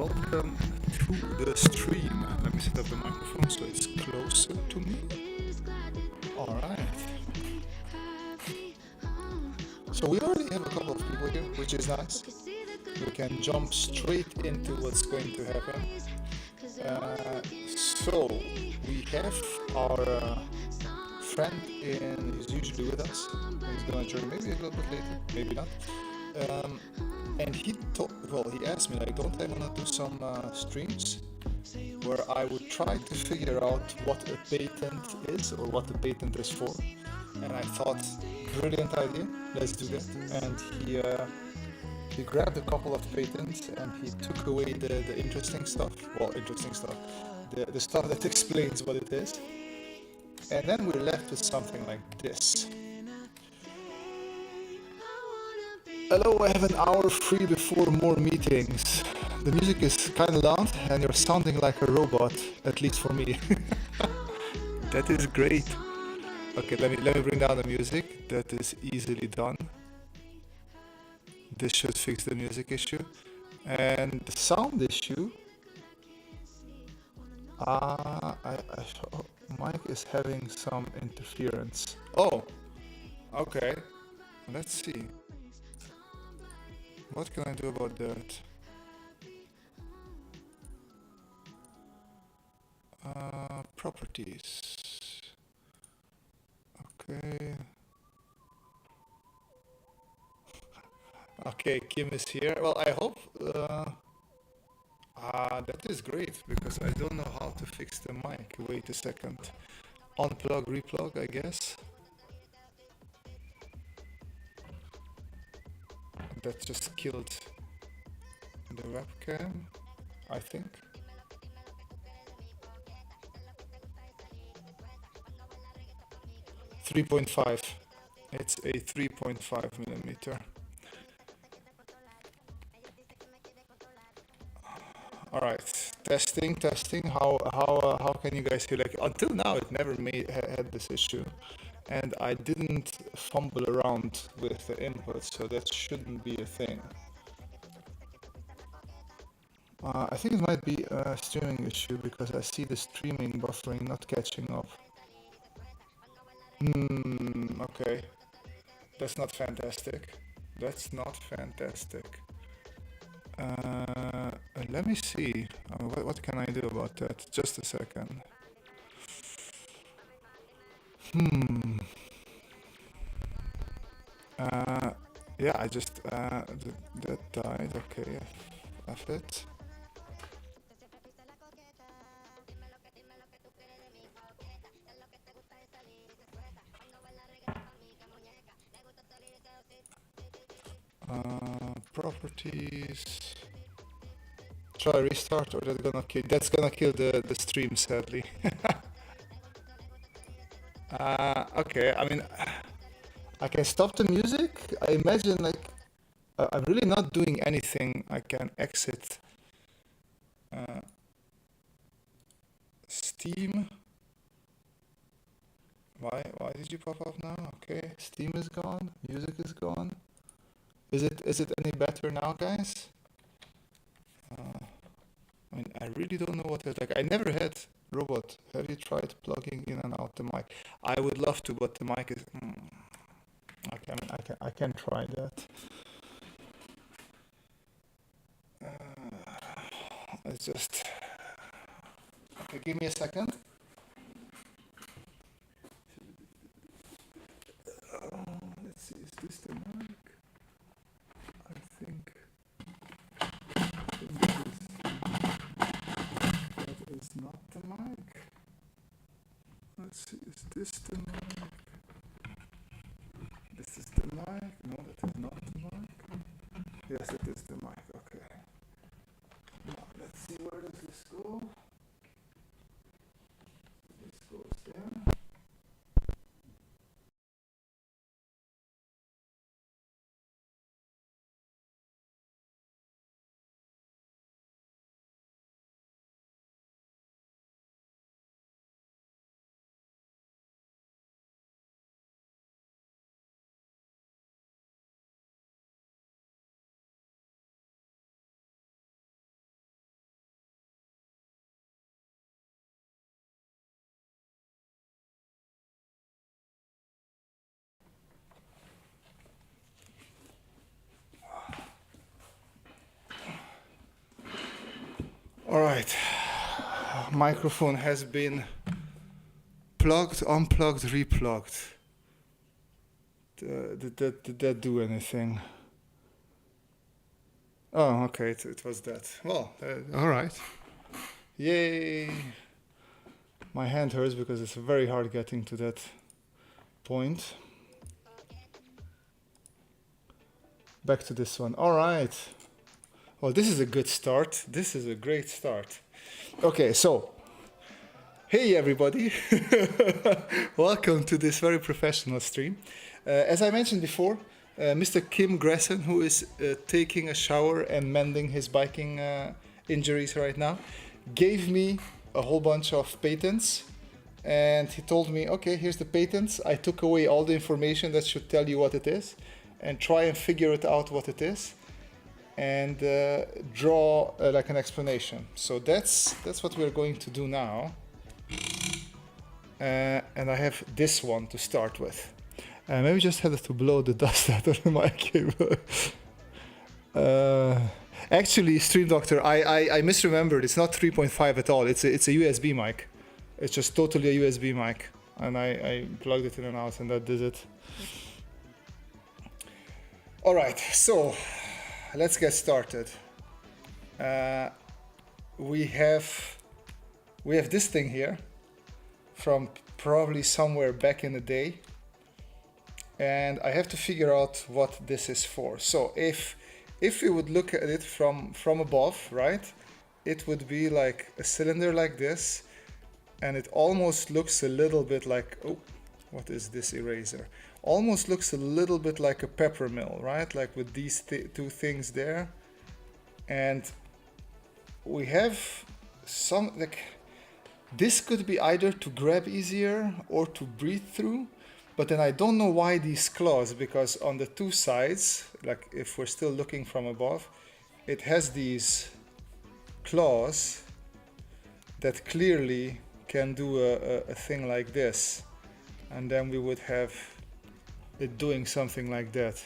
welcome to the stream. Let me set up the microphone so it's closer to me. Alright. So we already have a couple of people here, which is nice. We can jump straight into what's going to happen. So we have our friend in, he's usually with us. He's gonna join maybe a little bit later, maybe not. And he asked me, like, don't I want to do some streams where I would try to figure out what a patent is or what the patent is for. And I thought, brilliant idea, let's do that. And he grabbed a couple of patents and he took away the interesting stuff. Well, interesting stuff. The stuff that explains what it is. And then we're left with something like this. Hello, I have an hour free before more meetings. The music is kind of loud and you're sounding like a robot, at least for me. That is great. Okay, let me bring down the music. That is easily done. This should fix the music issue. And the sound issue, Mike is having some interference. Oh, okay. Let's see. What can I do about that? Properties. Okay. Okay, Kim is here. Well, I hope that is great because I don't know how to fix the mic. Wait a second. Unplug, replug, I guess. That just killed the webcam, I think. .5. It's a 3.5 millimeter. All right, testing. How can you guys hear? Like until now, it never had this issue, and I didn't fumble around with the input, so that shouldn't be a thing. I think it might be a streaming issue because I see the streaming buffering not catching up. Okay. That's not fantastic. That's not fantastic. Let me see. What can I do about that? Just a second. Yeah, I just that died. Okay, F it. Properties. Try restart or that's gonna kill the stream, sadly. Okay, I mean, I can stop the music. I imagine like I'm really not doing anything. I can exit Steam. Why did you pop up now? Okay, Steam is gone. Music is gone. Is it any better now, guys? I mean, I really don't know what it's like. I never had robot. Have you tried plugging in and out the mic? I would love to, but the mic is. I can try that. It's just. Okay, give me a second. Let's see. Is this the mic? I think that is not the mic. Let's see. Is this the mic? This is the mic. No, that is not the mic. Yes, it is the mic. Okay. Now, let's see, where does this go? This goes there. right, microphone has been plugged, unplugged, replugged. Did that do anything? Oh, okay, it was that. Well, all right. Yay! My hand hurts because it's very hard getting to that point. Back to this one. All right. Well, this is a good start. This is a great start. Okay, so, hey everybody. Welcome to this very professional stream. As I mentioned before, Mr. Kim Gresson, who is taking a shower and mending his biking injuries right now, gave me a whole bunch of patents. And he told me, okay, here's the patents. I took away all the information that should tell you what it is and try and figure it out what it is and draw like an explanation. So that's what we're going to do now. And I have this one to start with. Maybe just had to blow the dust out of my cable. Actually, Stream Doctor, I misremembered. It's not 3.5 at all. It's a USB mic. It's just totally a USB mic. And I plugged it in and out and that did it. All right, so let's get started. We have this thing here from probably somewhere back in the day. And I have to figure out what this is for. So if we would look at it from above, right, it would be like a cylinder like this, and it almost looks a little bit like, oh, what is this eraser? Almost looks a little bit like a pepper mill, right? Like with these two things there. And we have some, like, this could be either to grab easier or to breathe through. But then I don't know why these claws, because on the two sides, like if we're still looking from above, it has these claws that clearly can do a thing like this. And then we would have it doing something like that.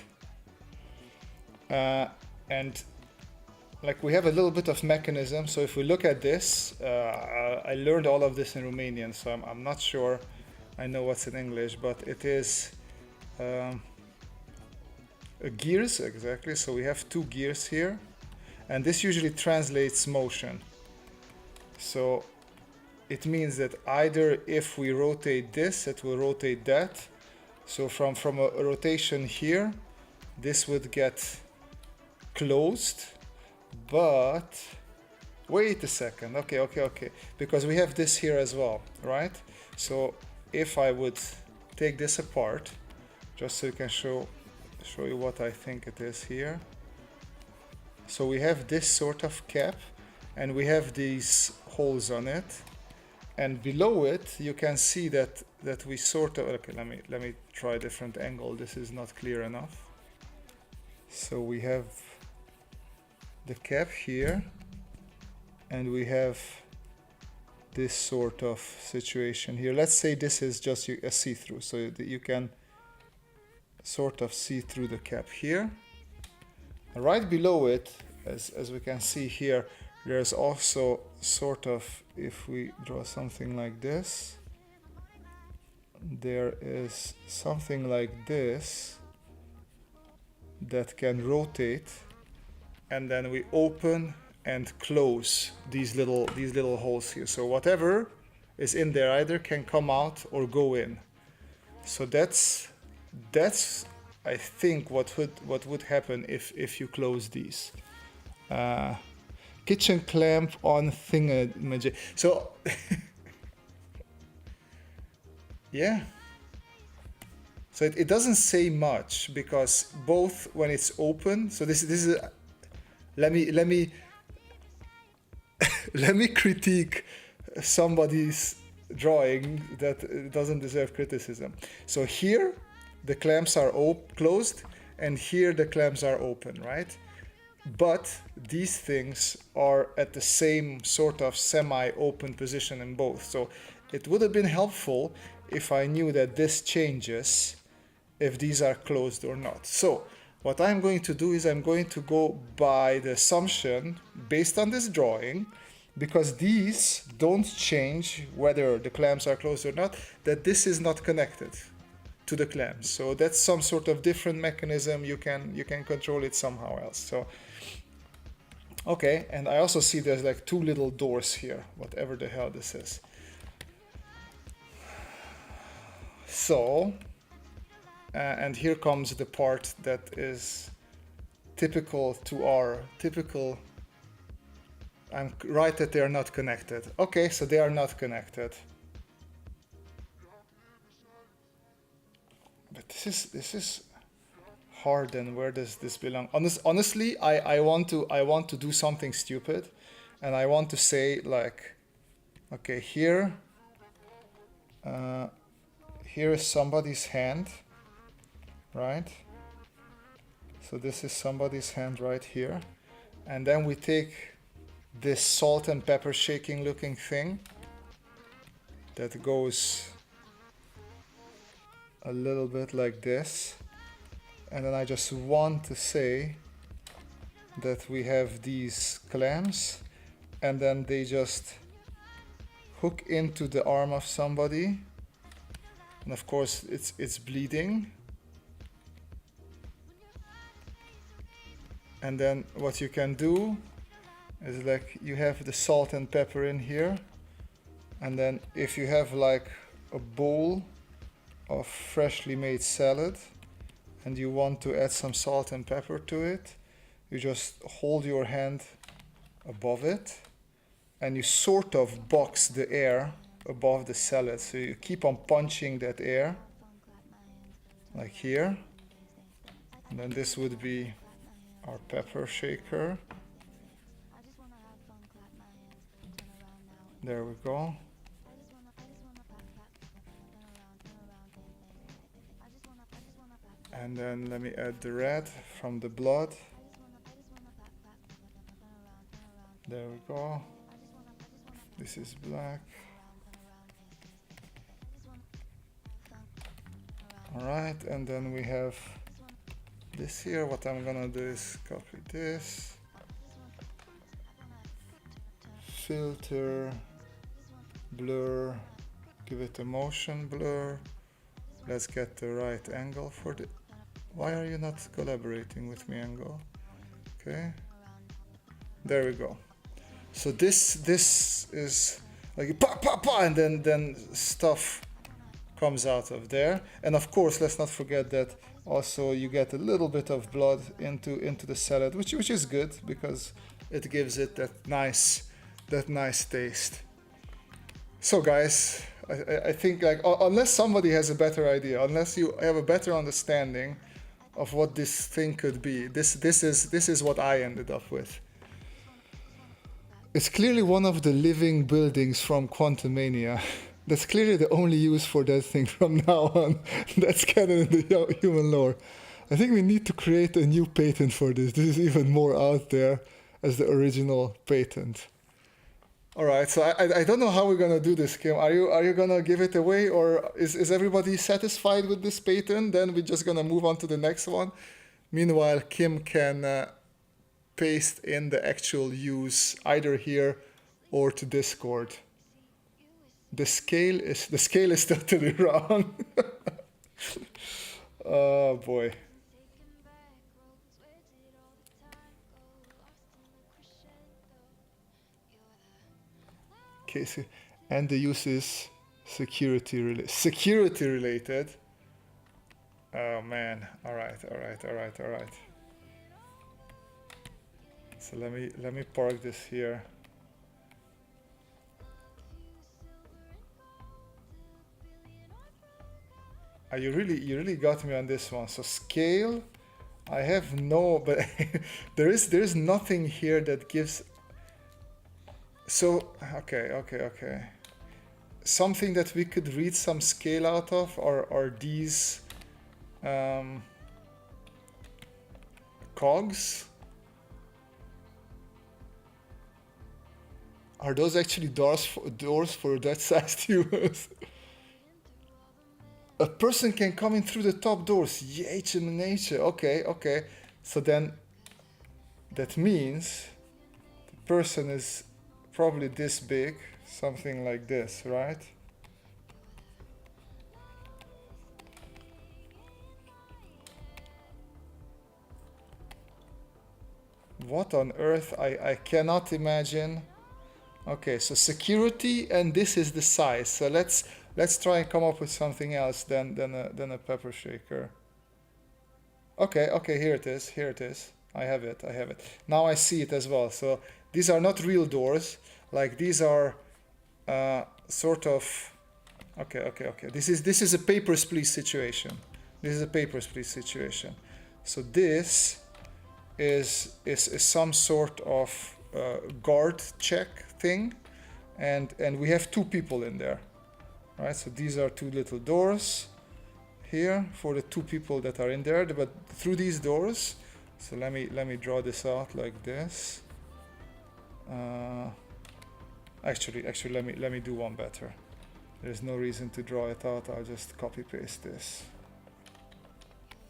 And like we have a little bit of mechanism. So if we look at this, I learned all of this in Romanian, so I'm not sure I know what's in English, but it is gears, exactly. So we have two gears here, and this usually translates motion. So it means that either if we rotate this, it will rotate that. So from a rotation here, this would get closed, but wait a second, okay, because we have this here as well, right? So if I would take this apart, just so you can show you what I think it is here. So we have this sort of cap, and we have these holes on it, and below it you can see that we sort of, okay, let me try a different angle. This is not clear enough. So we have the cap here, and we have this sort of situation here. Let's say this is just a see-through, so that you can sort of see through the cap here. And right below it, as we can see here, there's also sort of, if we draw something like this, there is something like this that can rotate, and then we open and close these little holes here. So whatever is in there either can come out or go in. So that's I think what would happen if you close these. Kitchen clamp on thingamajig. So yeah. So it doesn't say much, because both when it's open. So this is let me let me critique somebody's drawing that doesn't deserve criticism. So here the clamps are closed, and here the clamps are open, right? But these things are at the same sort of semi-open position in both. So it would have been helpful if I knew that this changes if these are closed or not. So what I'm going to do is I'm going to go by the assumption based on this drawing because these don't change whether the clamps are closed or not, that this is not connected to the clamps. So that's some sort of different mechanism. You can control it somehow else. So okay, and I also see there's like two little doors here, whatever the hell this is. So and here comes the part that is typical to our typical. I'm right that they are not connected. Okay, so they are not connected. But this is hard. And where does this belong? Honestly, I want to do something stupid, and I want to say like, okay, here is somebody's hand, right? So this is somebody's hand right here, and then we take this salt and pepper shaking looking thing that goes a little bit like this, and then I just want to say that we have these clamps, and then they just hook into the arm of somebody, and of course it's bleeding. And then what you can do is like you have the salt and pepper in here, and then if you have like a bowl of freshly made salad and you want to add some salt and pepper to it, you just hold your hand above it and you sort of box the air above the salad. So you keep on punching that air like here, and then this would be our pepper shaker. There we go. And then let me add the red from the blood. There we go. This is black. Alright, and then we have this here. What I'm gonna do is copy this. Filter, blur, give it a motion blur. Let's get the right angle for the... Why are you not collaborating with me, angle? Okay, there we go. So this is like pa pa pa, and then stuff comes out of there. And of course, let's not forget that also you get a little bit of blood into the salad, which is good because it gives it that nice taste. So guys, I think like unless somebody has a better idea, unless you have a better understanding of what this thing could be, this is what I ended up with. It's clearly one of the living buildings from Quantumania. That's clearly the only use for that thing from now on. That's canon in the human lore. I think we need to create a new patent for this. This is even more out there as the original patent. All right, so I don't know how we're gonna do this, Kim. Are you gonna give it away, or is everybody satisfied with this patent? Then we're just gonna move on to the next one. Meanwhile, Kim can paste in the actual use either here or to Discord. The scale is totally wrong. Oh boy. Okay, and the use is security related. Oh man. All right. So let me park this here. You really got me on this one. So scale, I have no, but there is nothing here that gives. So okay. Something that we could read some scale out of are these cogs. Are those actually doors for that size tubers? A person can come in through the top doors. Nature. Okay. So then that means the person is probably this big, something like this, right? What on earth? I cannot imagine. Okay, so security, and this is the size. So let's try and come up with something else than a pepper shaker. Okay, okay, here it is. Here it is. I have it. I have it. Now I see it as well. So these are not real doors. Like these are sort of. Okay, okay, okay. This is a papers please situation. This is a papers please situation. So this is some sort of guard check thing, and we have two people in there, right? So these are two little doors here for the two people that are in there, but through these doors. So let me draw this out like this. Actually let me do one better. There's no reason to draw it out. I'll just copy paste this.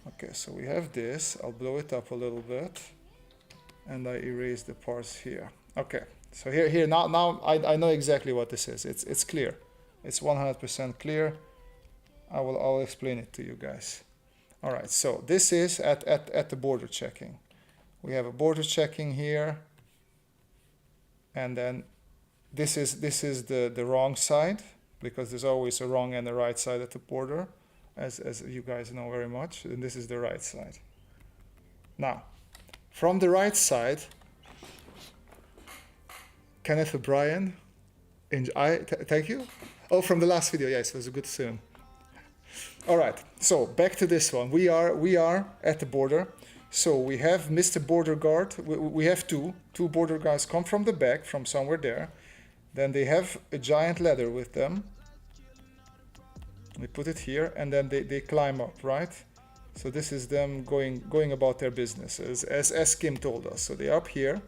Okay, so we have this. I'll blow it up a little bit, and I erase the parts here. Okay, so here now I know exactly what this is. It's clear. It's 100% clear. I'll explain it to you guys. All right, so this is at the border checking. We have a border checking here, and then this is the wrong side, because there's always a wrong and a right side at the border, as you guys know very much, and this is the right side. Now, from the right side, Kenneth O'Brien, thank you. Oh, from the last video, yes, it was a good soon. All right, so back to this one. We are at the border. So we have Mr. Border Guard. We have two border guards come from the back, from somewhere there. Then they have a giant ladder with them. We put it here, and then they climb up, right? So this is them going about their business, as Kim told us. So they're up here,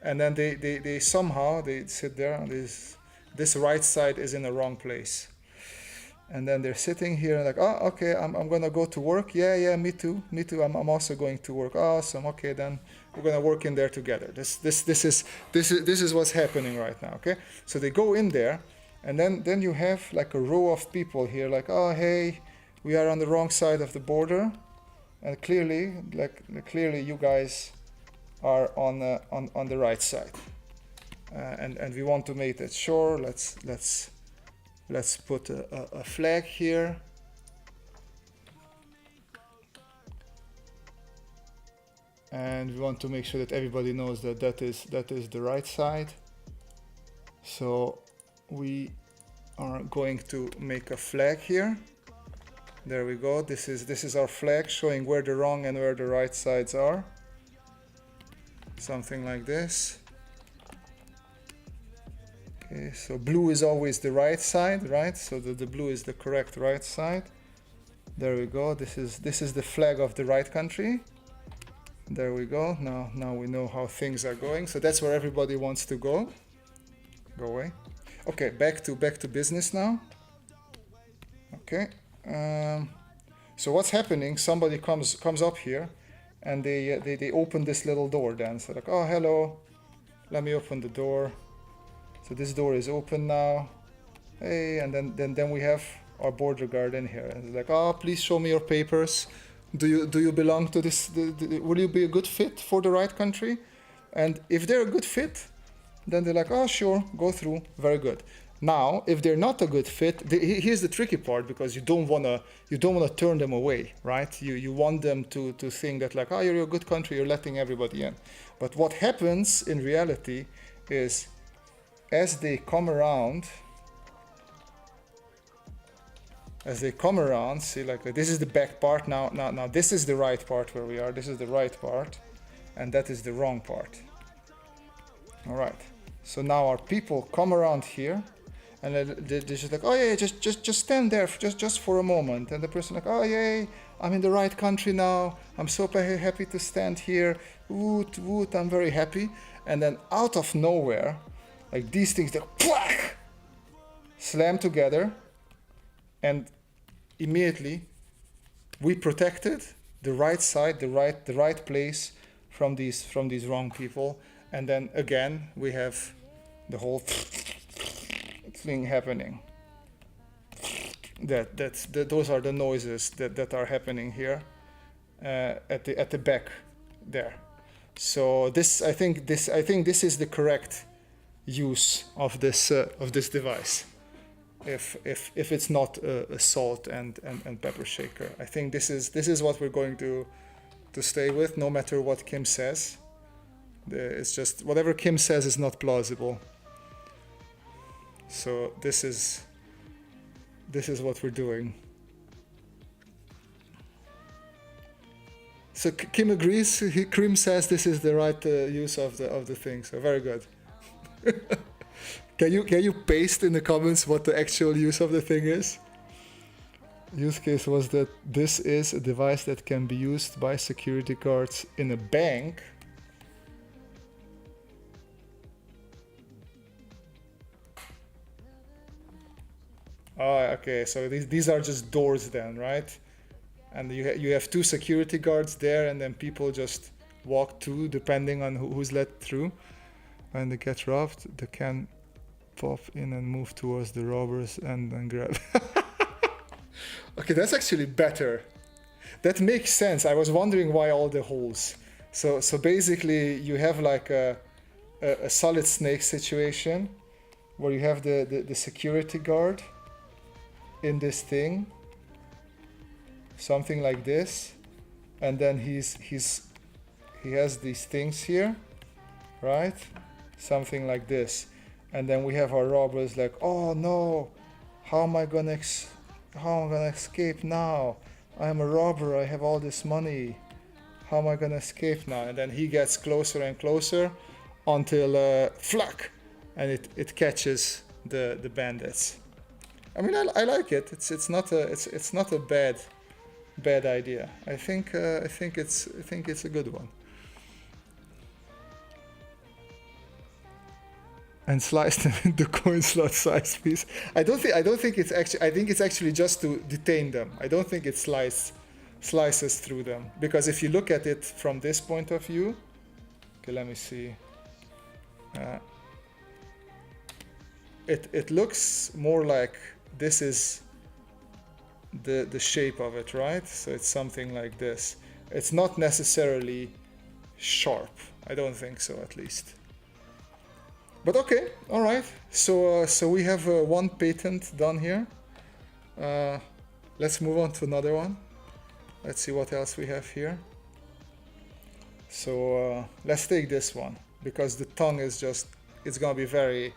and then they somehow sit there, and this right side is in the wrong place. And then they're sitting here and like, oh, okay, I'm gonna go to work. Yeah, me too. I'm also going to work. Awesome. Okay, then we're gonna work in there together. This is what's happening right now. Okay, so they go in there, and then you have like a row of people here, like, oh, hey, we are on the wrong side of the border, and clearly you guys are on the right side, and we want to make that sure. Let's put a flag here. And we want to make sure that everybody knows that is the right side. So we are going to make a flag here. There we go. This is our flag showing where the wrong and where the right sides are. Something like this. Okay, so blue is always the right side, right? So the blue is the correct right side. There we go. This is the flag of the right country. There we go. Now we know how things are going. So that's where everybody wants to go. Go away. Okay, back to business now. Okay. So what's happening? Somebody comes up here, and they open this little door. Then so like, oh, hello. Let me open the door. So this door is open now. Hey, and then we have our border guard in here, and it's like, oh, please show me your papers. Do you belong to this? Will you be a good fit for the right country? And if they're a good fit, then they're like, oh, sure, go through, very good. Now, if they're not a good fit, here's the tricky part, because you don't wanna turn them away, right? You want them to think that like, oh, you're a good country, you're letting everybody in. But what happens in reality is, as they come around, see, like this is the back part. Now this is the right part where we are. This is the right part, and that is the wrong part. All right. So now our people come around here, and they're just like, oh yeah, just stand there, just for a moment. And the person like, oh yeah, I'm in the right country now. I'm so happy to stand here. Woot woot, I'm very happy. And then out of nowhere, like these things, they slam together, and immediately we protected the right side, the right place from these wrong people. And then again we have the whole thing happening. Those are the noises that are happening here at the back there. So this I think this is the correct use of this device. If it's not a salt and pepper shaker, I think this is what we're going to stay with, no matter what Kim says. It's just whatever Kim says is not plausible. So this is what we're doing. So Kim agrees. Kim says this is the right use of the thing. So very good. Can you paste in the comments what the actual use of the thing is? Use case was that this is a device that can be used by security guards in a bank. Oh, okay. So these are just doors then, right? And you have two security guards there, and then people just walk through depending on who's let through. When they get robbed, they can pop in and move towards the robbers and then grab. Okay, that's actually better. That makes sense. I was wondering why all the holes. So basically you have like a solid snake situation where you have the security guard in this thing, something like this, and then he has these things here, right? Something like this. And then we have our robbers like, oh no, how am I gonna escape now? I am a robber, I have all this money. How am I gonna escape now? And then he gets closer and closer until flack, and it catches the bandits. I mean, I like it. It's not a bad idea. I think it's a good one. And sliced the coin slot size piece. I don't think it's actually. I think it's actually just to detain them. I don't think it slices through them, because if you look at it from this point of view, okay, let me see. It looks more like this is the shape of it, right? So it's something like this. It's not necessarily sharp. I don't think so, at least. But okay, all right. So we have one patent done here. Let's move on to another one. Let's see what else we have here. So let's take this one, because the tongue is just, it's gonna be very.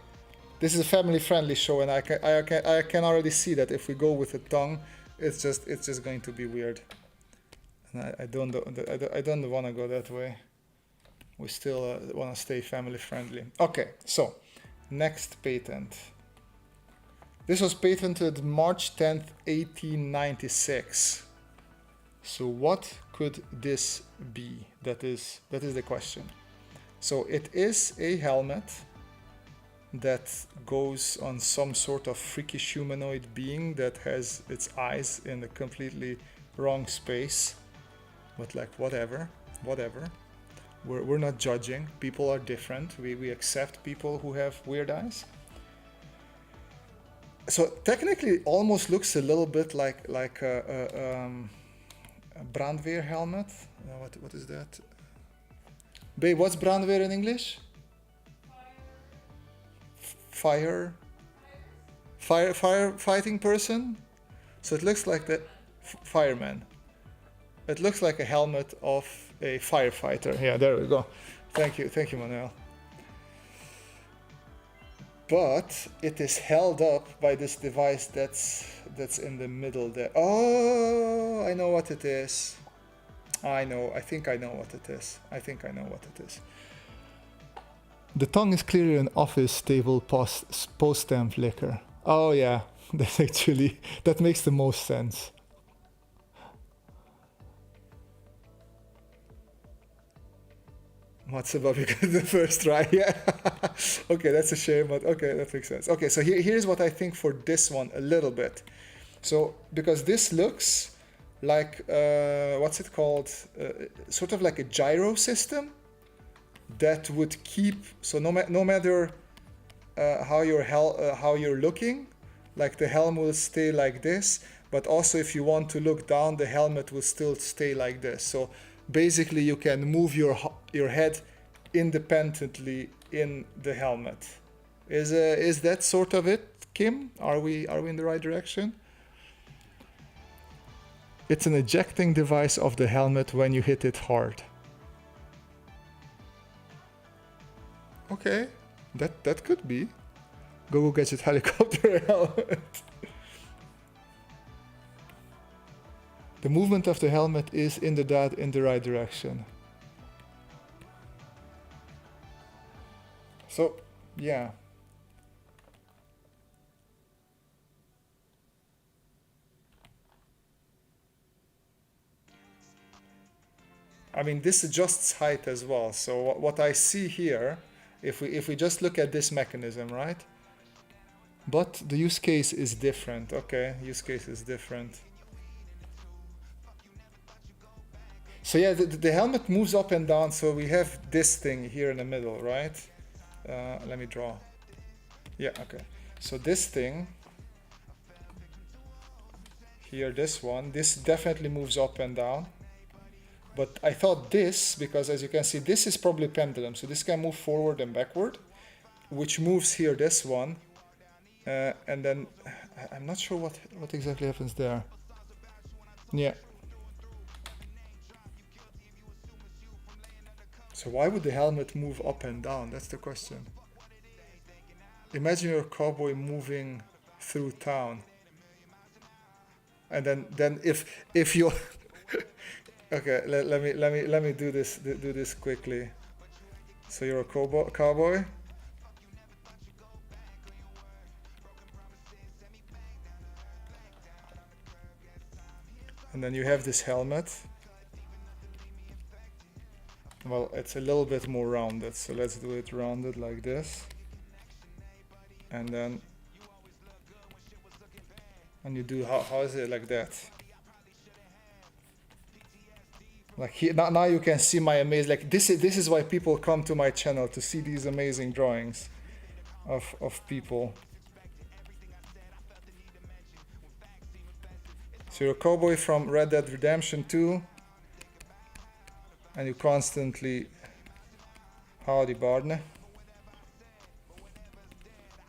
This is a family-friendly show, and I can already see that if we go with the tongue, it's just going to be weird. And I don't want to go that way. We still want to stay family-friendly. Okay, so next patent. This was patented March 10th, 1896. So what could this be? That is the question. So it is a helmet that goes on some sort of freakish humanoid being that has its eyes in a completely wrong space. But like, whatever. We're not judging. People are different. We accept people who have weird eyes. So technically it almost looks a little bit like a brandweer helmet. What is that? Babe, what's brandweer in English? Firefighting person. So it looks like the fireman. It looks like a helmet of a firefighter. Yeah, there we go. Thank you, Manuel. But it is held up by this device that's in the middle there. Oh, I know what it is. I think I know what it is. The tongue is clearly an office table post-stamp liquor. Oh yeah, that makes the most sense. Matsuba because the first try, yeah. Okay, that's a shame, but okay, that makes sense. Okay, so here's what I think for this one a little bit. So because this looks like what's it called? Sort of like a gyro system that would keep. So no matter how you're looking, like the helm will stay like this, but also if you want to look down, the helmet will still stay like this. So basically you can move your head independently in the helmet. Is that sort of it, Kim? Are we in the right direction? It's an ejecting device of the helmet when you hit it hard. Okay, that could be. Go Gadget helicopter helmet. The movement of the helmet is inderdaad in the right direction. So, yeah. I mean, this adjusts height as well. So what I see here, if we just look at this mechanism, right? But the use case is different. Okay, use case is different. So yeah, the helmet moves up and down. So we have this thing here in the middle, right? Let me draw. Yeah, okay. So this thing here, this definitely moves up and down. But I thought this, because as you can see, this is probably pendulum. So this can move forward and backward, which moves here this one. And then I'm not sure what exactly happens there. Yeah. So why would the helmet move up and down? That's the question. Imagine your cowboy moving through town. And then if you okay, let me do this quickly. So you're a cowboy. And then you have this helmet. Well, it's a little bit more rounded, so let's do it rounded like this. And then you do how is it like that? Like here, now you can see my amazing, like this is why people come to my channel, to see these amazing drawings of people. So you're a cowboy from Red Dead Redemption 2, and you constantly howdy Barney.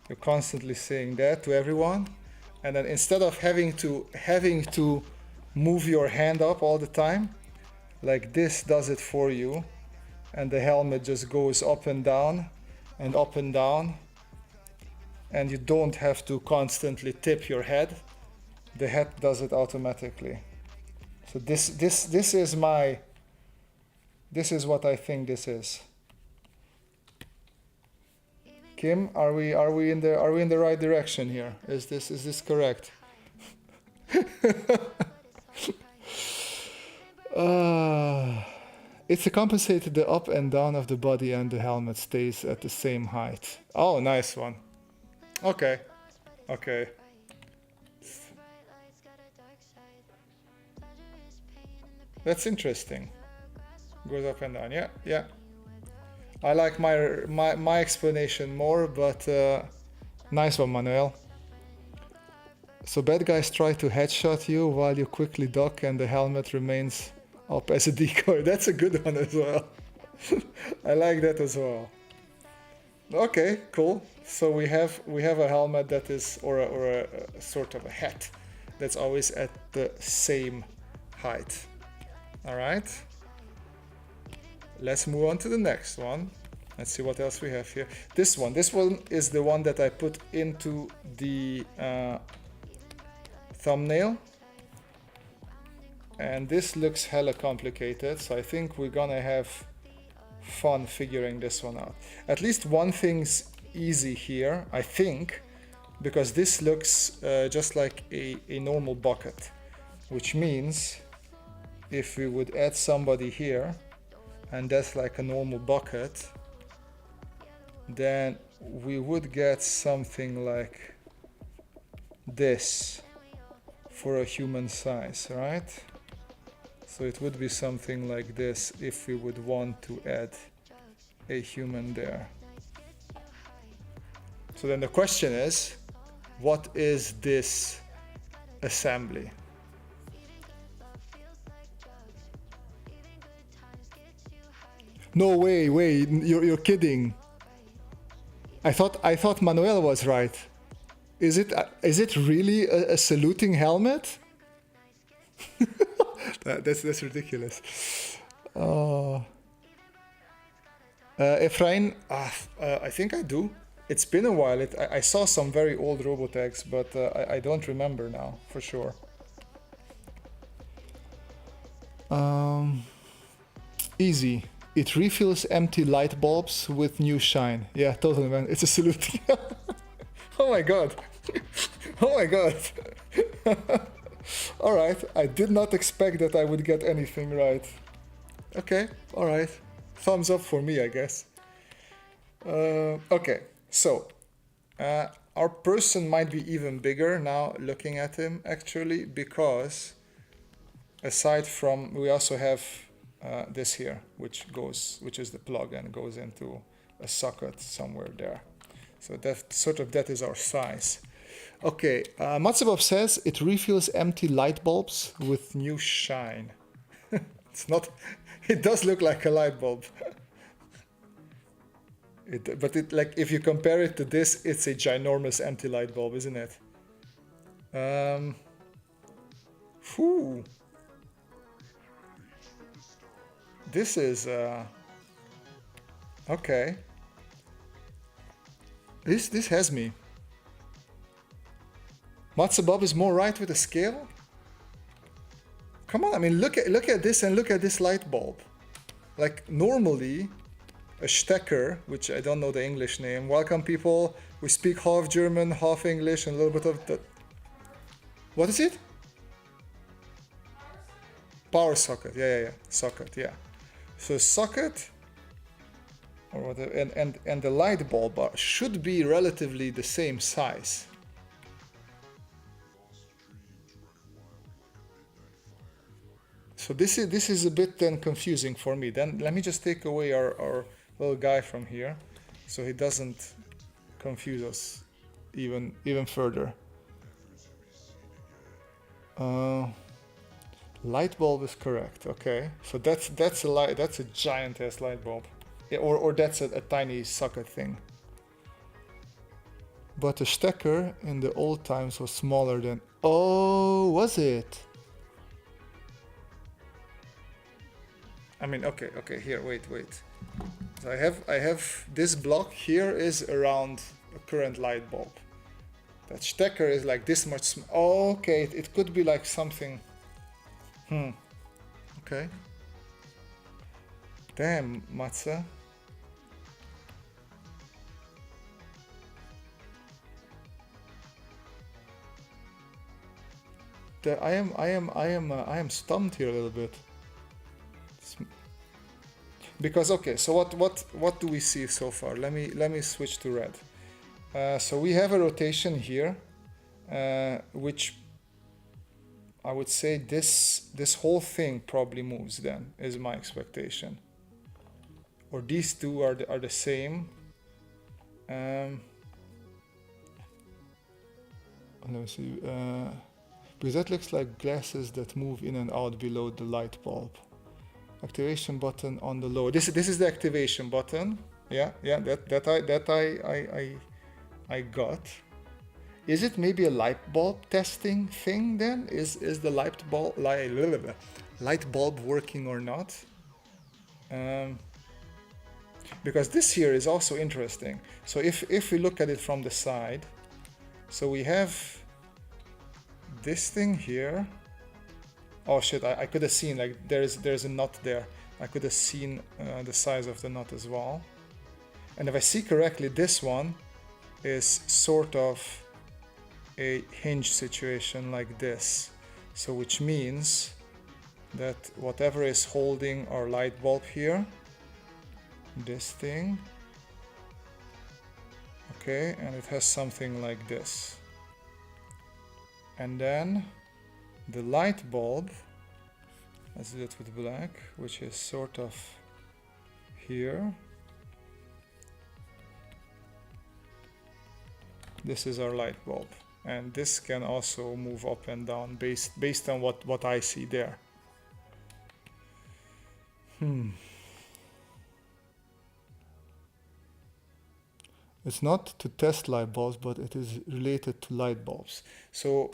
You're constantly saying that to everyone, and then instead of having to move your hand up all the time, like this does it for you, and the helmet just goes up and down and up and down, and you don't have to constantly tip your head. The head does it automatically. So this is what I think this is. Kim, are we in the right direction here? Is this correct? It's a compensated the up and down of the body, and the helmet stays at the same height. Oh, nice one. Okay. That's interesting. Goes up and down. Yeah. I like my explanation more, but nice one, Manuel. So bad guys try to headshot you while you quickly duck, and the helmet remains up as a decoy. That's a good one as well. I like that as well. Okay, cool. So we have a helmet that is, or a sort of a hat that's always at the same height. All right. Let's move on to the next one. Let's see what else we have here. This one is the one that I put into the thumbnail. And this looks hella complicated, so I think we're gonna have fun figuring this one out. At least one thing's easy here, I think, because this looks just like a normal bucket, which means if we would add somebody here, and that's like a normal bucket, then we would get something like this for a human size, right? So it would be something like this if we would want to add a human there. So then the question is, what is this assembly? No way, you're kidding. I thought Manuel was right. Is it really a saluting helmet? That's ridiculous. Efrain, I think I do. It's been a while. I saw some very old Robotex, but I don't remember now for sure. Easy. It refills empty light bulbs with new shine. Yeah, totally, man. It's a saluting. Oh my god. Oh my god. All right. I did not expect that I would get anything right. Okay. All right. Thumbs up for me, I guess. Okay. So, our person might be even bigger now looking at him, actually, because aside from, we also have this here, which is the plug and goes into a socket somewhere there. So that is our size. Okay, Matsubob says it refills empty light bulbs with new shine. It's not, it does look like a light bulb. But like, if you compare it to this, it's a ginormous empty light bulb, isn't it? Whew. This is, okay. This has me. Matsubob is more right with the scale? Come on, I mean, look at this and look at this light bulb. Like, normally, a Stecker, which I don't know the English name. Welcome, people. We speak half German, half English, and a little bit of the... What is it? Power socket. Yeah. Socket, yeah. So socket, or whatever, and the light bulb should be relatively the same size. So this is a bit then confusing for me. Then let me just take away our little guy from here, so he doesn't confuse us even further. Light bulb is correct. Okay, so that's a giant ass light bulb, yeah, or that's a tiny socket thing. But the Stecker in the old times was smaller than. Oh, was it? I mean, okay. Here, wait. So I have this block here is around a current light bulb. That Stecker is like this much. Oh, okay, it could be like something. Okay. Damn, Matze. I am stumped here a little bit. Because okay, so what do we see so far? Let me switch to red. So we have a rotation here, which I would say this whole thing probably moves. Then is my expectation. Or these two are the same. Let me see. Because that looks like glasses that move in and out below the light bulb. Activation button on the lower. This is the activation button. Yeah. That I got. Is it maybe a light bulb testing thing then? Is the light bulb working or not? Because this here is also interesting. So if we look at it from the side, so we have this thing here. Oh shit, I could have seen, like, there's a nut there. I could have seen the size of the nut as well. And if I see correctly, this one is sort of a hinge situation like this. So which means that whatever is holding our light bulb here, this thing, okay, and it has something like this. And then the light bulb, let's do it with black, which is sort of here. This is our light bulb. And this can also move up and down based on what I see there. It's not to test light bulbs, but it is related to light bulbs. So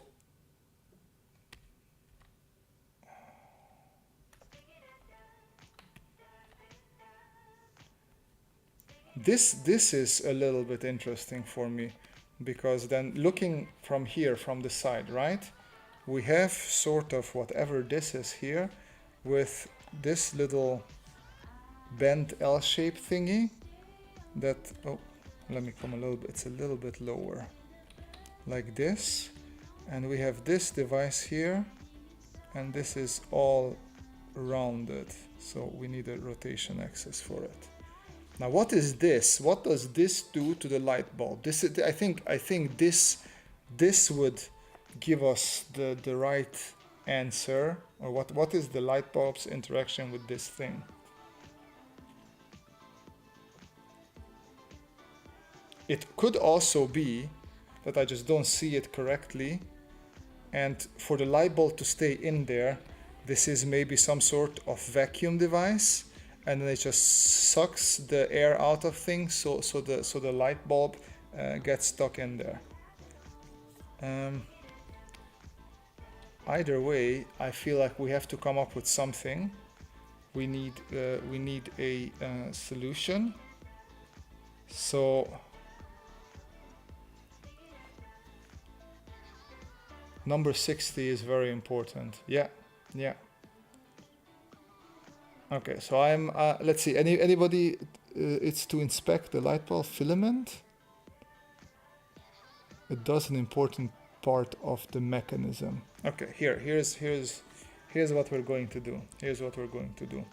this is a little bit interesting for me, because then looking from here, from the side, right, we have sort of whatever this is here with this little bent L-shaped thingy that, oh, let me come a little bit, it's a little bit lower, like this, and we have this device here, and this is all rounded, so we need a rotation axis for it. Now, what is this? What does this do to the light bulb? This is, I think this would give us the right answer, or what is the light bulb's interaction with this thing? It could also be that I just don't see it correctly, and for the light bulb to stay in there, this is maybe some sort of vacuum device, and then it just sucks the air out of things, so the light bulb gets stuck in there. Either way, I feel like we have to come up with something. We need a solution. So number 60 is very important. Yeah. Okay, so I'm, let's see, anybody, it's to inspect the light bulb filament. It does an important part of the mechanism. Okay, here's what we're going to do. Here's what we're going to do.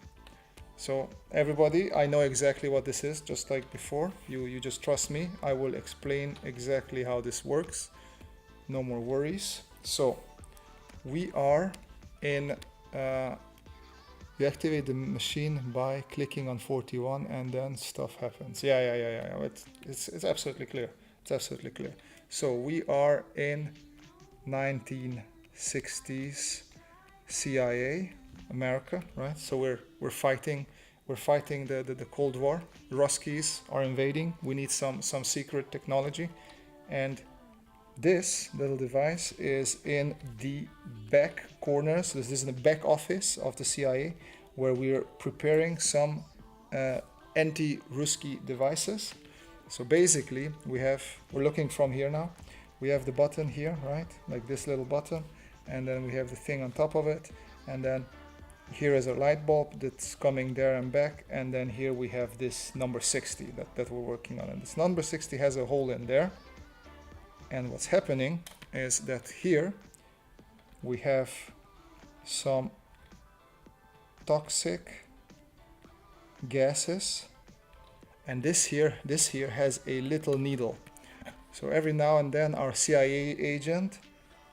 So everybody, I know exactly what this is, just like before. You just trust me. I will explain exactly how this works. No more worries. So we are in, you activate the machine by clicking on 41 and then stuff happens. Yeah. It's absolutely clear. It's absolutely clear. So we are in 1960s CIA, America, right? So we're fighting the Cold War. Ruskies are invading. We need some secret technology, and this little device is in the back corner. So this is in the back office of the CIA, where we're preparing some anti-Ruski devices. So basically, we're looking from here now. We have the button here, right? Like this little button, and then we have the thing on top of it, and then here is a light bulb that's coming there and back, and then here we have this number 60 that we're working on, and this number 60 has a hole in there. And what's happening is that here we have some toxic gases, and this here has a little needle. So every now and then our CIA agent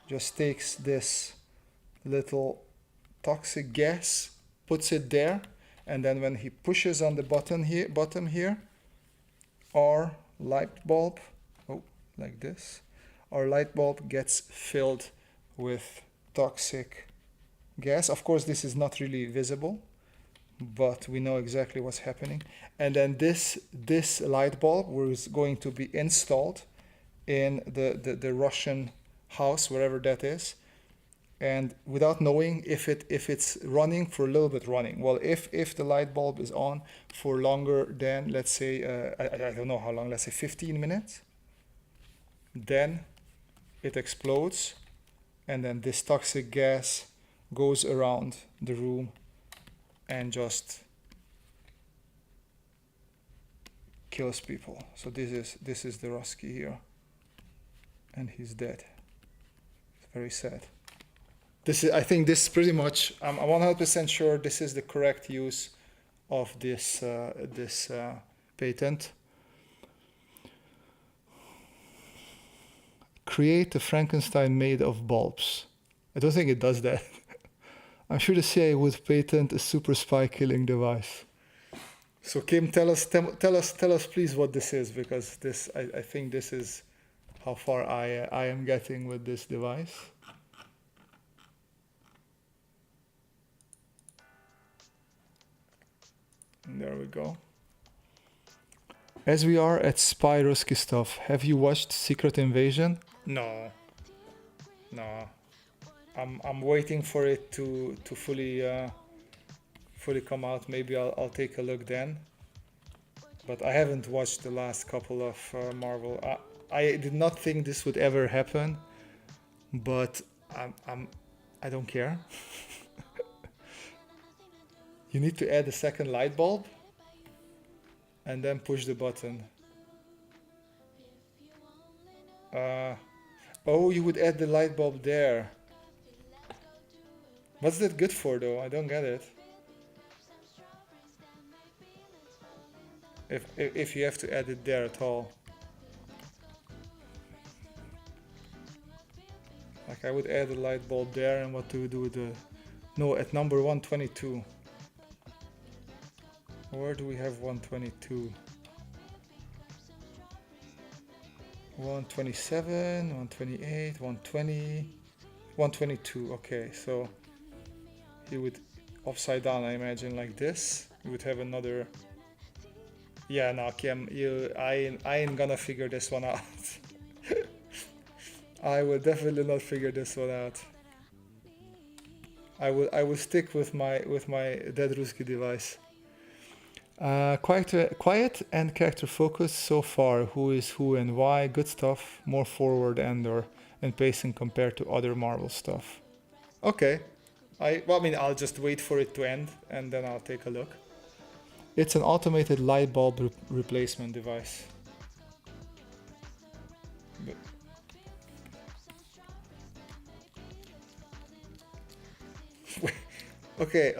just takes this little toxic gas, puts it there, and then when he pushes on the bottom here, our light bulb, like this, our light bulb gets filled with toxic gas. Of course, this is not really visible, but we know exactly what's happening. And then this light bulb was going to be installed in the Russian house, wherever that is, and without knowing if it's running for a little bit running. Well, if the light bulb is on for longer than, let's say, I don't know how long, let's say 15 minutes, then it explodes, and then this toxic gas goes around the room and just kills people. So this is the Rusky here, and he's dead. It's very sad. I think this pretty much, I'm 100% sure this is the correct use of this patent. Create a Frankenstein made of bulbs. I don't think it does that. I'm sure the CIA would patent a super spy killing device. So Kim, tell us please what this is, because I think this is how far I am getting with this device. And there we go. As we are at spy risky stuff, have you watched Secret Invasion? No. No. I'm waiting for it to fully come out. Maybe I'll take a look then. But I haven't watched the last couple of Marvel. I did not think this would ever happen, but I don't care. You need to add a second light bulb and then push the button. Oh, you would add the light bulb there. What's that good for though? I don't get it. If you have to add it there at all. Like I would add a light bulb there, and what do we do with the... No, at number 122. Where do we have 122? 127, 128, 120, 122. Okay, so he would upside down, I imagine, like this. You would have another... Yeah, no, Kim, I ain't gonna figure this one out. I will definitely not figure this one out. I will stick with my Dead Ruski device. Quiet and character focus so far. Who is who and why? Good stuff. More forward and pacing compared to other Marvel stuff. Okay. I mean, I'll just wait for it to end and then I'll take a look. It's an automated light bulb replacement device. But okay,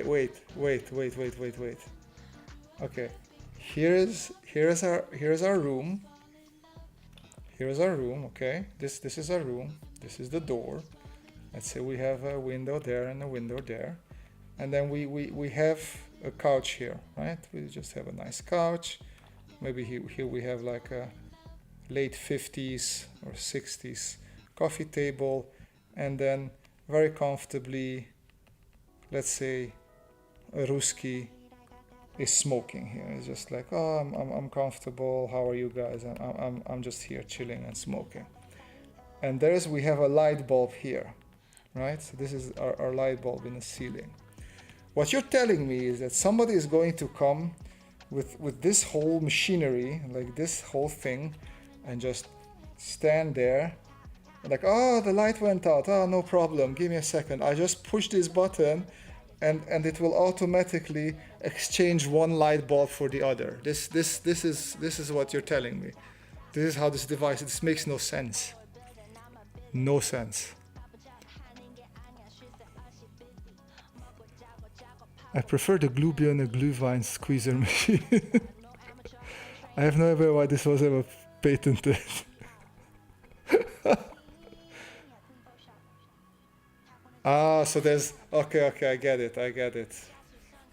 wait. Okay, here's our room. Here's our room, okay? This is our room. This is the door. Let's say we have a window there and a window there. And then we have a couch here, right? We just have a nice couch. Maybe here we have like a late 50s or 60s coffee table, and then very comfortably, let's say, a Ruski is smoking here. It's just like, oh, I'm comfortable. How are you guys? I'm just here chilling and smoking. And we have a light bulb here, right? So this is our light bulb in the ceiling. What you're telling me is that somebody is going to come with this whole machinery, like this whole thing, and just stand there, like, oh, the light went out. Oh, no problem. Give me a second. I just push this button, and it will automatically exchange one light bulb for the other. This is what you're telling me. This is how this device. This makes no sense. No sense. I prefer the Glühbirne Glühwein squeezer machine. I have no idea why this was ever patented. So there's okay, I get it.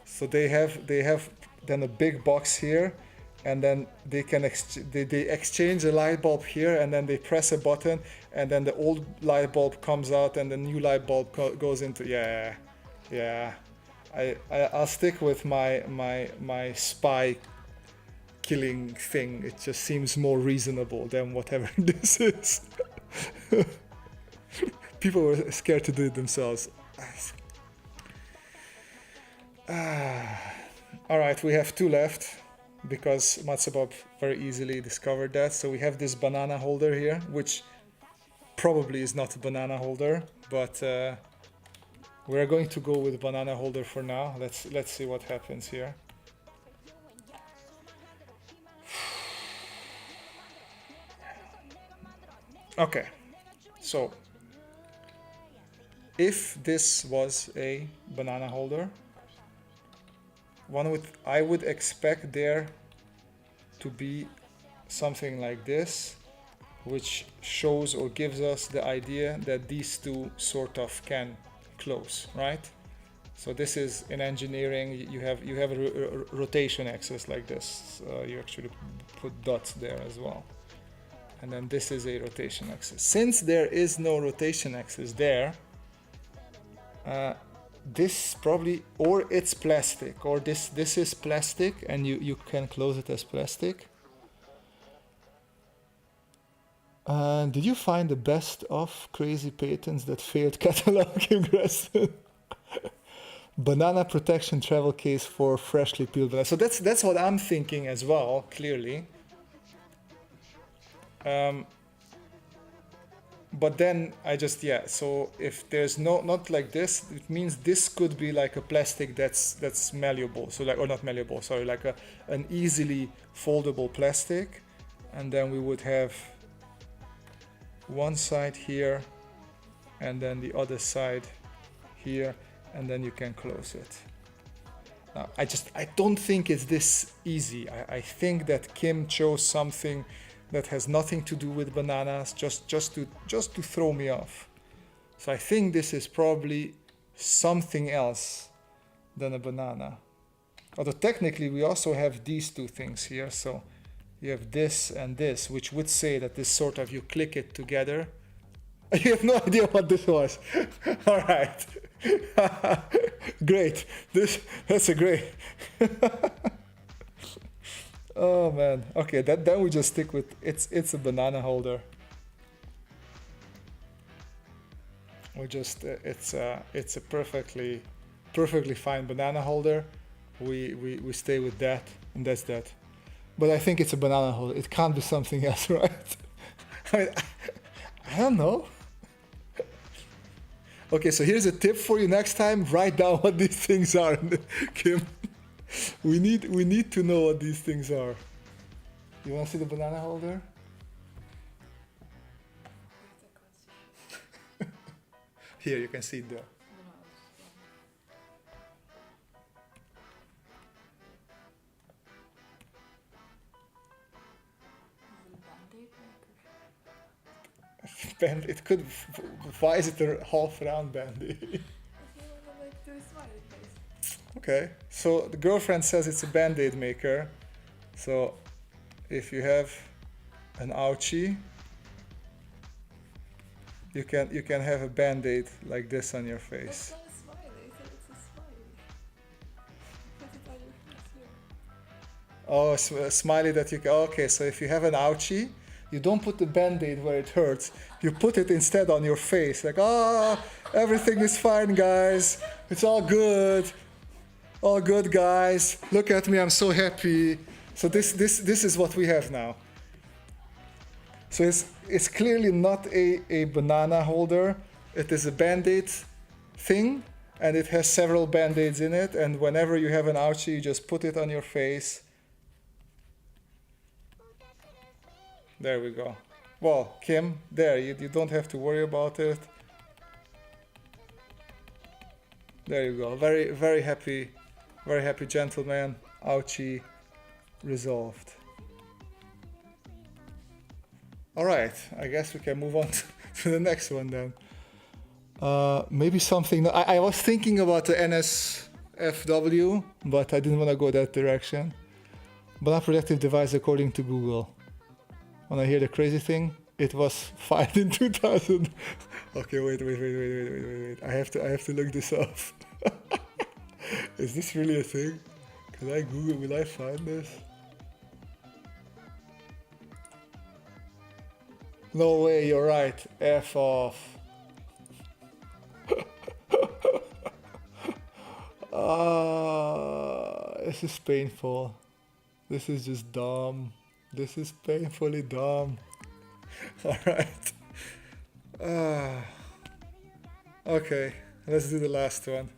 So they have then a big box here, and then they can they exchange a light bulb here, and then they press a button, and then the old light bulb comes out, and the new light bulb goes into yeah. I'll stick with my spy killing thing. It just seems more reasonable than whatever this is. People were scared to do it themselves. Alright, we have two left because Matsubab very easily discovered that. So we have this banana holder here, which probably is not a banana holder, but we're going to go with banana holder for now. Let's see what happens here. Okay, so if this was a banana holder, I would expect there to be something like this, which shows or gives us the idea that these two sort of can close, right? So this is in engineering, you have a rotation axis like this. You actually put dots there as well. and then this is a rotation axis. Since there is no rotation axis there, this probably, or it's plastic, or this is plastic, and you can close it as plastic. Did you find the best of crazy patents that failed catalog ingression? Banana protection travel case for freshly peeled banana. So that's what I'm thinking as well, clearly. But then I just, yeah, so if there's not like this, it means this could be like a plastic that's malleable. So like, or not malleable, sorry, like an easily foldable plastic. And then we would have one side here and then the other side here, and then you can close it. Now, I don't think it's this easy. I think that Kim chose something that has nothing to do with bananas, just to throw me off. So I think this is probably something else than a banana. Although technically we also have these two things here, so you have this and this, which would say that this sort of, you click it together. You have no idea what this was. All right. Great. That's a great. Oh man. Okay, then we just stick with it's a banana holder. We just it's a perfectly fine banana holder. We stay with that, and that's that. But I think it's a banana holder. It can't be something else, right? I mean, I don't know. Okay, so here's a tip for you next time. Write down what these things are, Kim. We need to know what these things are. You want to see the banana holder? Here, you can see it there. It could. Why is it a half round band-aid? Okay, so the girlfriend says it's a band-aid maker. So if you have an ouchie, you can have a band-aid like this on your face. That's not a smiley. It's a smiley. Put it on your face here. Oh, a smiley that you can. Okay, so if you have an ouchie, you don't put the band-aid where it hurts. You put it instead on your face. Like, everything is fine, guys. It's all good. All good, guys. Look at me, I'm so happy. So this is what we have now. So it's clearly not a banana holder. It is a band-aid thing, and it has several band-aids in it. And whenever you have an ouchie, you just put it on your face. There we go. Well, Kim, there, you don't have to worry about it. There you go. Very happy gentleman. Ouchie resolved. All right, I guess we can move on to the next one then. Maybe something. I was thinking about the NSFW, but I didn't want to go that direction. Banana protective device according to Google. When I hear the crazy thing, it was filed in 2000. Okay, wait. I have to look this up. Is this really a thing? Can I Google? Will I find this? No way, you're right. F off. This is painful. This is just dumb. This is painfully dumb. Alright. Okay, let's do the last one.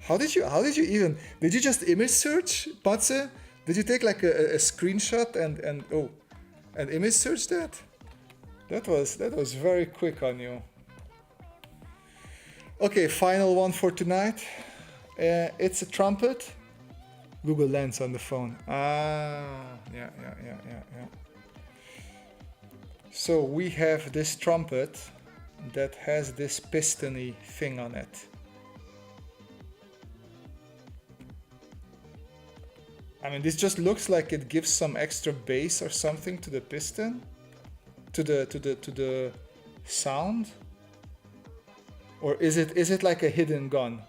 How did you even, did you just image search, Patse? Did you take like a screenshot and image search that? That was very quick on you. Okay, final one for tonight. It's a trumpet. Google Lens on the phone. Yeah. So we have this trumpet that has this pistony thing on it. mean, this just looks like it gives some extra bass or something to the piston, to the sound. Or is it like a hidden gun?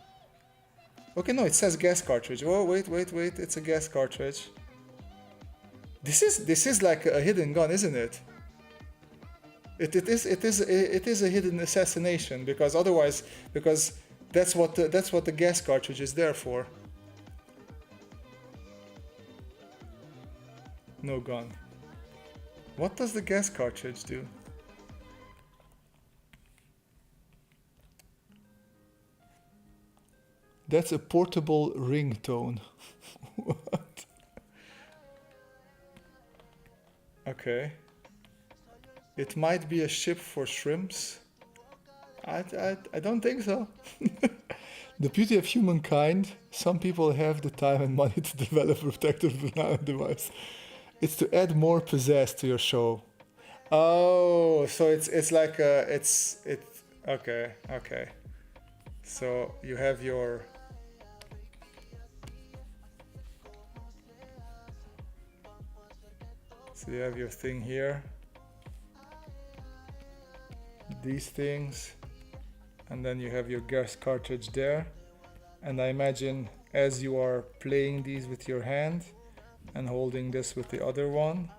Okay, no, it says gas cartridge. Oh, wait, it's a gas cartridge. This is like a hidden gun, isn't it? It is a hidden assassination, because otherwise, because that's what the gas cartridge is there for. No gun. What does the gas cartridge do? That's a portable ringtone. What? Okay. It might be a ship for shrimps. I don't think so. The beauty of humankind, some people have the time and money to develop a protective banana device. It's to add more pizzazz to your show. Oh, so it's like okay. So you have your thing here, these things, and then you have your gas cartridge there. And I imagine as you are playing these with your hand and holding this with the other one,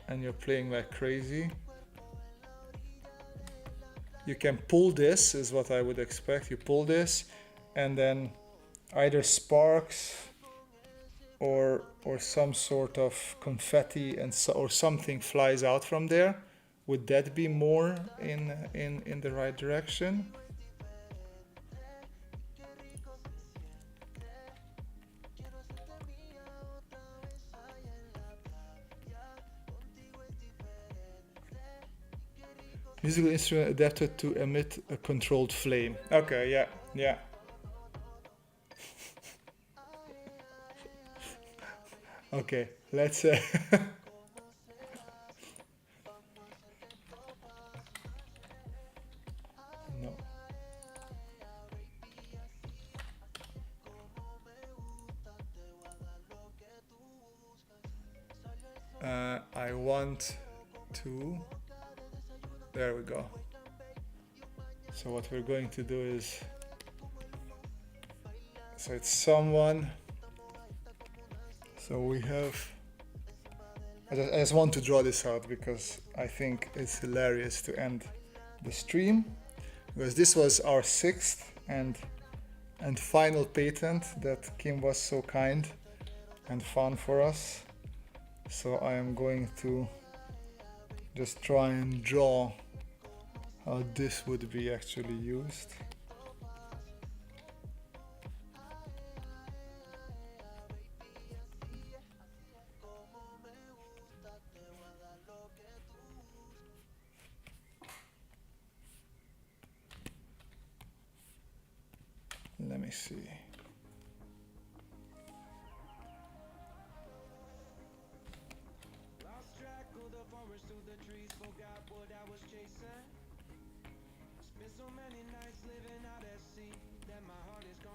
and you're playing like crazy, you can pull this, is what I would expect. You pull this, and then either sparks or some sort of confetti or something flies out from there. Would that be more in the right direction? Musical instrument adapted to emit a controlled flame. Okay, yeah. Okay, let's no. I want to. There we go. So what we're going to do is, so it's someone. So we have, I just want to draw this out because I think it's hilarious to end the stream, because this was our 6th and final patent that Kim was so kind and fun for us. So I am going to just try and draw how this would be actually used. Let me see.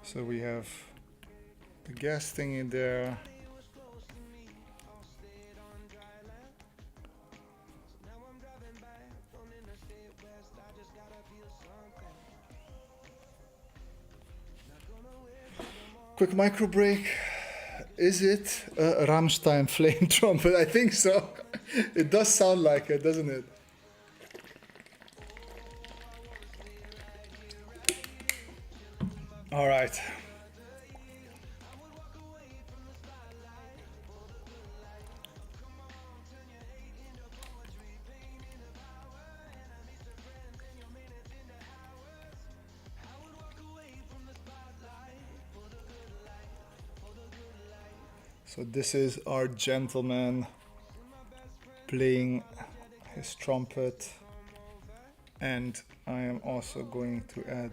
So we have the gas thing in there. Quick micro break. Is it a Rammstein flame trumpet? I think so. It does sound like it, doesn't it? All right. So this is our gentleman playing his trumpet, and I am also going to add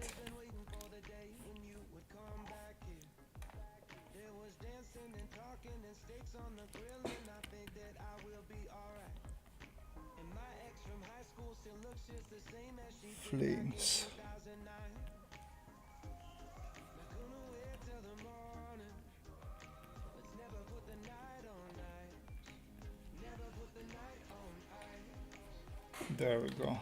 flames. There we go.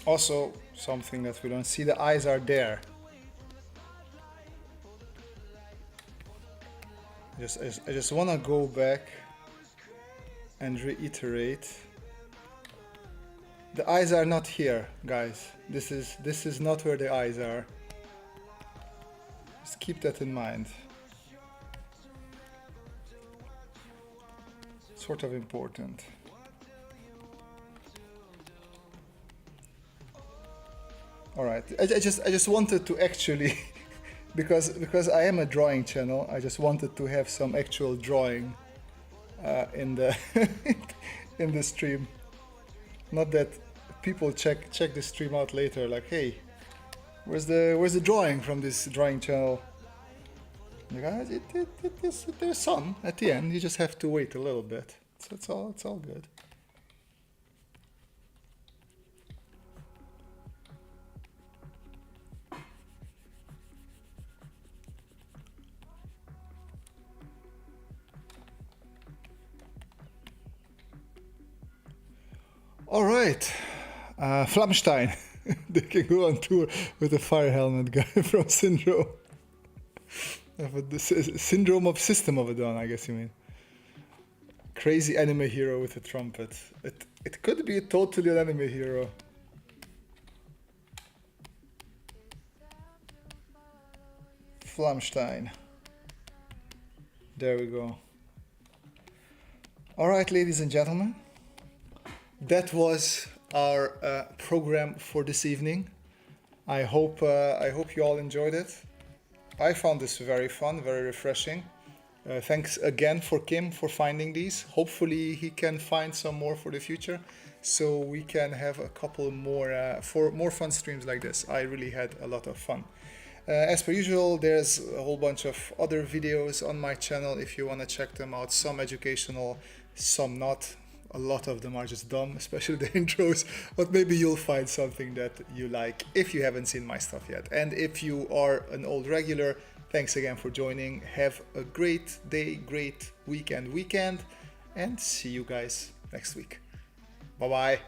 Also, something that we don't see, the eyes are there. I just want to go back and reiterate. The eyes are not here, guys. This is not where the eyes are. Just keep that in mind. Sort of important. All right. I just wanted to actually, because I am a drawing channel, I just wanted to have some actual drawing in the in the stream. Not that people check the stream out later, like, hey, where's the drawing from this drawing channel? Guys, there's some at the end. You just have to wait a little bit. So it's all good. All right, Flamstein. They can go on tour with a fire helmet guy from Syndrome. The Syndrome of System of a Dawn, I guess you mean. Crazy anime hero with a trumpet. It could be totally an anime hero. Flamstein. There we go. All right, ladies and gentlemen. That was our program for this evening. I hope you all enjoyed it. I found this very fun, very refreshing. Thanks again for Kim for finding these. Hopefully he can find some more for the future, so we can have a couple more more fun streams like this. I really had a lot of fun. As per usual, there's a whole bunch of other videos on my channel if you want to check them out. Some educational, some not. A lot of them are just dumb, especially the intros, but maybe you'll find something that you like if you haven't seen my stuff yet. And if you are an old regular, thanks again for joining. Have a great day, great weekend, and see you guys next week. Bye-bye.